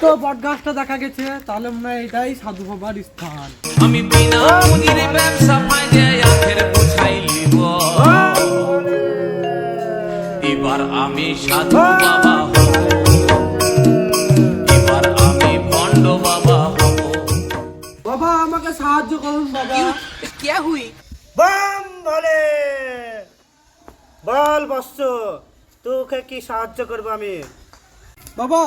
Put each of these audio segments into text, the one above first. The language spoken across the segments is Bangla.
তো বট গাছটা দেখা গেছে, তাহলে মনে হয় এটাই সাধু বাবার স্থান। আমি বিনা পুঁজির ব্যবসা মাঝে আখের বোঝাই লিব। এবার আমি সাধু বাবা হব, এবার আমি ভণ্ড বাবা হব। বাবা আমাকে সাহায্য করুন বাবা। কে হুই? বাম বলে বল বৎস, তোকে কি সাহায্য করবো আমি? বাবা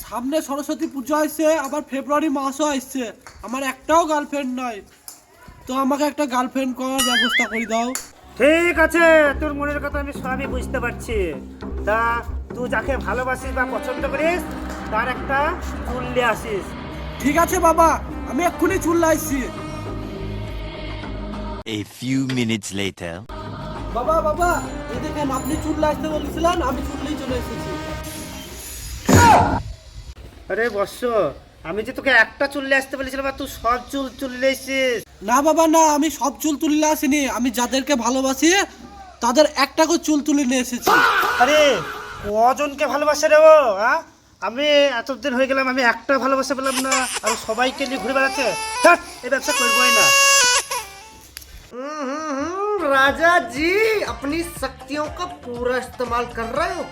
সামনে সরস্বতী পুজো আসছে, আবার ফেব্রুয়ারি মাসও আসছে, আমার একটাও গার্লফ্রেন্ড নাই, তো আমাকে একটা গার্লফ্রেন্ড করার ব্যবস্থা করে দাও। ঠিক আছে, তোর মনের কথা আমি সবই বুঝতে পারছি। তা তুই যাকে ভালোবাসিস বা পছন্দ করিস তার একটা চুল নিয়ে আসিস। ঠিক আছে বাবা, আমি এক্ষুনি চুল আসছি। A few minutes later. বাবা বাবা এই দেখেন, আপনি চুল আসতে বলেছিলেন, আমি চুললেই চলে এসেছি। আরে বৎস, আমি যে তোকে একটা চুল নিয়ে আসতে বলেছিলাম আর তুই সব চুল নিয়ে এসেছিস। না বাবা না, আমি সব চুল তুলে আসিনি, আমি যাদেরকে ভালোবাসি তাদের একটা করে চুল তুলে নিয়ে এসেছি। আরে কজনকে ভালোবাসে রে ও? হ্যাঁ, আমি এতদিন হয়ে গেলাম, আমি একটা ভালোবাসা পেলাম না, আর সবাইকে নিয়ে ঘুরে বেড়াচ্ছে। ধ্যাৎ, এই ব্যবসা করবোই না। राजा जी अपनी शक्तियों का पूरा इस्तेमाल कर रहे हो।